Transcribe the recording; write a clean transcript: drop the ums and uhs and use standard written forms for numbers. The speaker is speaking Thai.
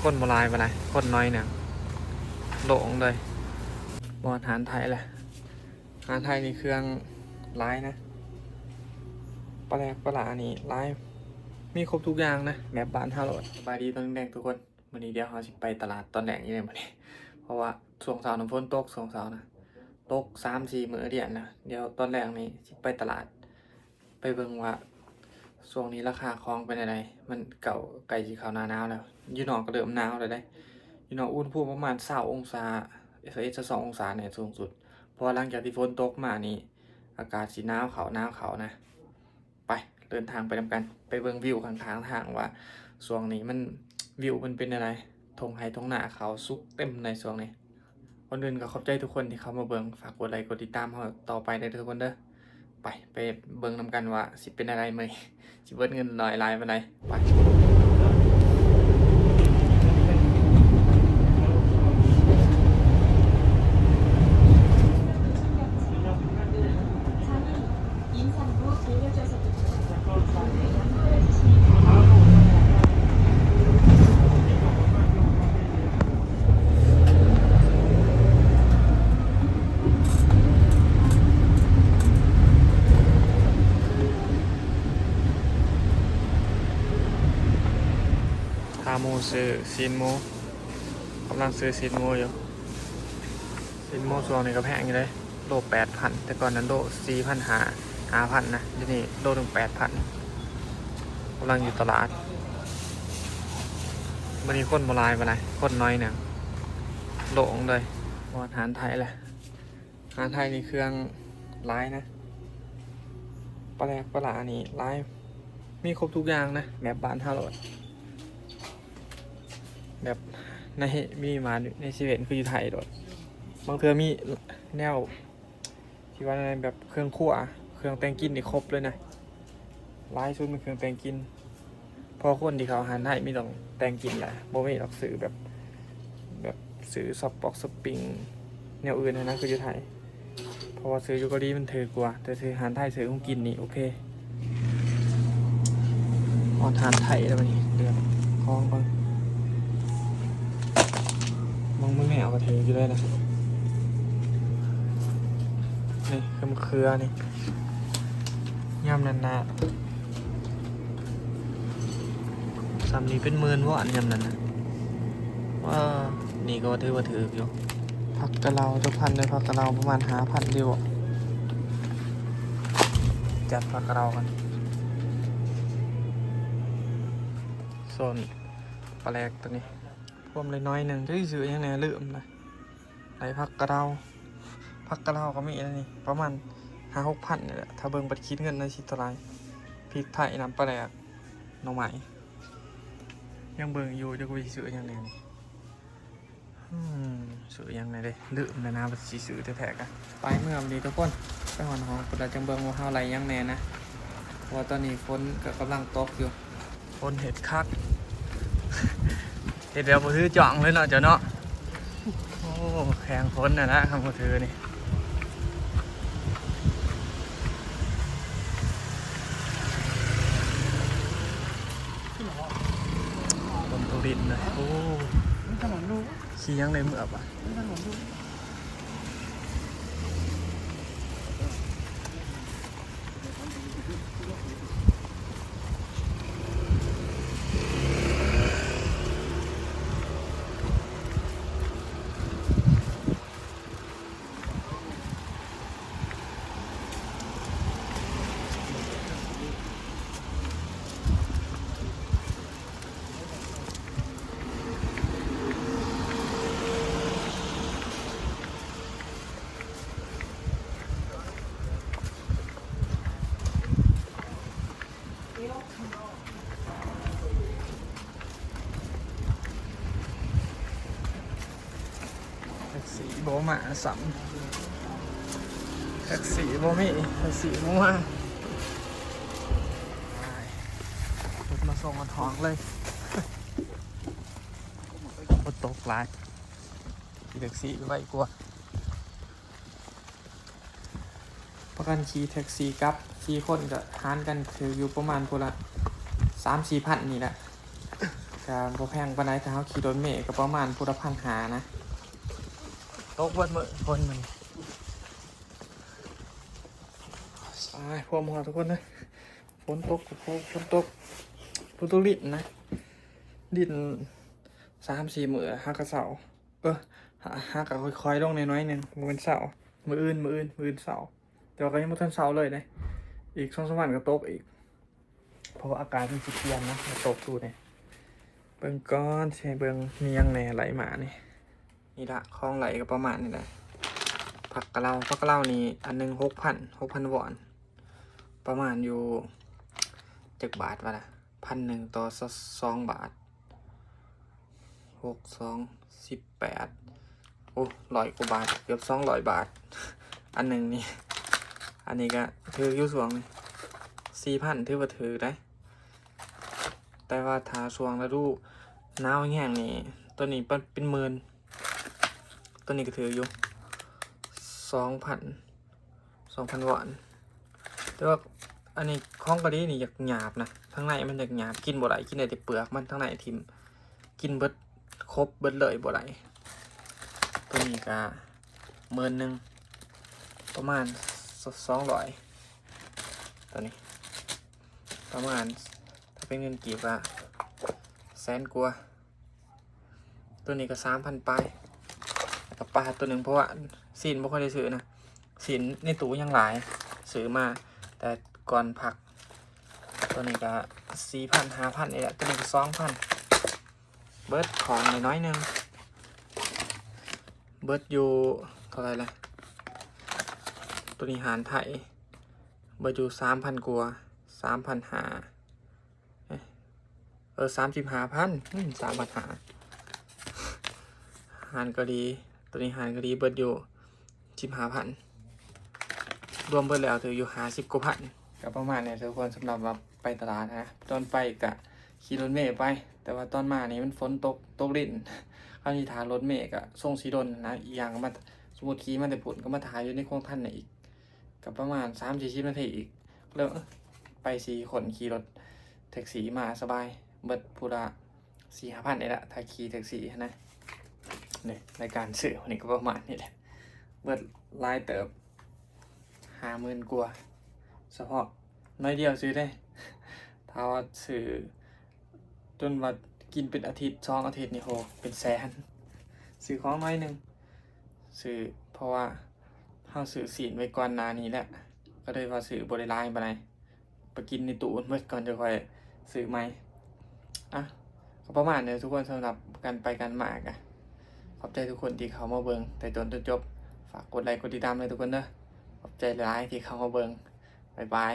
คนโบราณไปไหนคนน้อยเนี่ยโด่งเลยบอลหารไทยแหละหารไทยนี่เครื่องร้ายนะปลาแรกปลาหลานี่ร้ายมีครบทุกอย่างนะแบบบ้านท่าโหลดสบายดีตอนแดงทุกคนวันนี้เดี๋ยวเราจะไปตลาดตอนแดงนี่เลยวันนี้เพราะว่าช่วงเช้าน้ำฝนตกช่วงเช้านะตก3-4 มื้อเดียวนะเดี๋ยวตอนแรกนี้จะไปตลาดไปเบิ่งว่าช่วงนี้ราคาของเป็นอะไรมันเก่าไก่สีขาวหนาหนาวแล้วยูนอกก็เริ่มหนาวเลยได้ยูนอกอุณหภูมิประมาณ20 องศาจะ2 องศาเนี่ยสูงสุดพอหลังจากที่ฝนตกมานี่อากาศสีหนาวเขานะไปเดินทางไปทำกันไปเบิ่งวิวข้างทางว่าช่วงนี้มันวิวมันเป็นอะไรทงไฮทงหน้าเขาซุกเต็มในช่วงนี้คนอื่นก็ขอบใจทุกคนที่เข้ามาเบิ่งฝากกดไลค์กดติดตามเราต่อไปได้ทุกคนเด้อไปเบิ่งนำกันว่าสิเป็นอะไรมั้ยสิเบิดเงินลอยลายไปไหนไปพาโมซื้อซีนโมกำลังซื้อซีนโมอยู่ซีนโมช่วงนี้ก็แพงอยู่เลยโล8,000แต่ก่อนนั้นโล4,500 5,000นะเดี๋ยวนี้โลถึง8,000กำลังอยู่ตลาดวันนี้คนโบราณไปไหนคนน้อยเนี่ยโด่งเลยบอลหารไทยแหละหารไทยนี่เครื่องร้ายนะปลาแรกปลาหลานี่ร้ายมีครบทุกอย่างนะแบบบ้านท่าโหลดแบบในมีมาในชีวิตคืออยู่ไทยโดดบางเทื่อมีแนวที่ว่าในแบบเครื่องคั่วเครื่องแต่งกินนี่ครบเลยนะร้ายสุดเป็นเครื่องแต่งกินพอคนที่เขาอาหารไทยไม่ต้องแต่งกินแหละโบไม่หรอกสื่อแบบสื่อซอฟต์บ็อกซ์สปริงแนวอื่นนะคืออยู่ไทยเพราะว่าซื้อยูเกาหลีมันถือกว่าแต่ซื้ออาหารไทยซื้อของกินนี่โอเคอาหารไทยแล้วนี่เดือดคล้องก่อนมองไม่เอากระเทียมอยู่เลยนะนี่เครือนี่ย่ำนานๆซ้ำนี้เป็นหมื่นว่านย่ำนั้นนะว่านี่ก็ถือว่าถืออยู่ผักกะเหราจะพันเลยผักกะเหราประมาณ5,000ดีวะจัดผักกะเหรากันส่วนปลาแรกตัวนี้พวมเลยน้อยหนึ่งที่ซื้อยังไงลืมเลยไหลผักกะเหราก็มีนี่ประมาณ5-6,000นี่แหละถ้าเบิ่งบัตรคิดเงินในชิตรายพริกไทยน้ำปลาแรกน้องใหม่ยังเบิ่งอยู่จะกูไปซื้อยังไงนี่ซื้อยังไงเลยลืมเลยนะบัตรซื้อแท้ๆกันไปเมื่อวันนี้ทุกคนไปหอนหองเราจังเบิ่งว่าเฮาไรยังแน่นะเพราะตอนนี้ฝนก็กำลังตกอยู่ฝนเห็ดคักเห็ดเดี๋ยวผมซื้อจ่องเลยเนาะเจ้าเนาะโอ้แข็งฝนนะคำพูดถือนี่ฝนตุรินเลยโอ้ขี้ยังเลยเมื่อป่ะแท็กซี่โบมาสัมแท็กซี่โบมีแท็กซี่โบมารถมาส่งกันท้องเลยฝนตกหลายขี่แท็กซี่ไว้กลัวประกันขี่แท็กซี่กับ4 คนก็หารกันถืออยู่ประมาณคนละ3-4 พันนี่แหละแ การพอแพงปานใดถ้าเขาขี่รถเมล์ก็ประมาณพุทธพันหานะตกเบิดมื้อคนมันสายพวกมึงทุกคนนะฝนตกฝนตกลิ้นนะลิ้น3-4 มื้อฮักกะเสาฮักกะค่อยๆลงน้อยๆนึงมื้อวันเสาร์มื้ออื่นเสาร์แต่ว่าก็ยังบ่ทันเสาร์เลยนะอีก2-3 วันก็ตกอีกเพราะว่าอากาศมันสิเปลี่ยนนะมันตกอยู่เนี่ยเบิ่งก้อนใช่เบิ่งมียังแหน่ไหลมานี่ละคลองไหลก็ประมาณนี้แหละผักกะเหรานี่อันหนึง6,000 วอนประมาณอยู่7 บาทวะล่ะ1,000ต่อ2 บาท6 2 18โอ้100 กว่าบาทเกือบ200 บาทอันหนึ่งนี่อันนี้ก็ถืออยู่สวง4,000ถือว่าถือได้แต่ว่าถ้าสวงแล้วดูหนาวแห้งนี่ตัวนี้เป็นหมื่นตัวนี้ก็ถืออยู่2,000 วอนแต่ว่าอันนี้ของกะดีนี่อยากหยาบนะทั้งในมันอยากหยาบกินบ่ได้กินได้แต่เปลือกมันทั้งในทิ่มกินเบิดครบเบิดเลยบ่ได้ตัวนี้ก็10,000ประมาณ200ตัวนี้ประมาณถ้าเป็นเงินกีบอะ100,000 กว่าตัวนี้ก็3,000 ปลายกับปลาตัวหนึ่งเพราะว่าสินไม่ค่อยได้ซื้อนะสินในตู้ยังหลายซื้อมาแต่ก่อนผักตัวนี้ก็4,000 5,000นี่แหละตัวนี้ก็2,000เบิร์ดของน้อยนึงเบิร์ดอยู่เท่าไรล่ะตัวนี้หารไทยเบิร์ดอยู่3,000 กว่า3,500 35,000 3,500หารก็ดีตัวนี้หารก็ดีเบิร์ดอยู่15,000รวมเบิร์ดแล้วถืออยู่50 กว่าพันก็ประมาณนี้ทุกคนสำหรับว่าไปตลาดนะตอนไปกะขี่รถเมล์ไปแต่ว่าตอนมานี่มันฝนตกลิ้นคราวนี้ทางรถเมล์ก็ส่งสีดนนะอีกอย่างก็มาสมมติขี่มาแต่ปุ่นก็มาถ่ายอยู่ในโค้งท่านอีกกับประมาณ3-40 นาทีอีกแล้วไป4 คนขี่รถแท็กซี่มาสบายเบิดพูละ4-5 พันนี่แหละถ้าขี่แท็กซี่นะเนี่ยในการซื้อวันนี้ก็ประมาณนี้แหละเบิดลายเติบ50,000 กว่าเฉพาะน้อยเดียวซื้อได้ถ้าว่าซื้อจนว่ากินเป็นอาทิตย์2 อาทิตย์นี่โหเป็นแสนซื้อของน้อยนึงซื้อเพราะว่าเขาซื้อศีลไว้ก่อนหน้านี้แหละก็เลยว่าซื้อบริไลน์ไปไหนไปกินในตู้เมื่อก่อนจะค่อยซื้อไหมอ่ะก็ประมาณนี้ทุกคนสำหรับการไปกันมากอ่ะขอบใจทุกคนที่เขามาเบิงแต่จนจบฝากกดไลค์กดติดตามเลยทุกคนเด้อขอบใจหลายที่เขามาเบิงบ๊ายบาย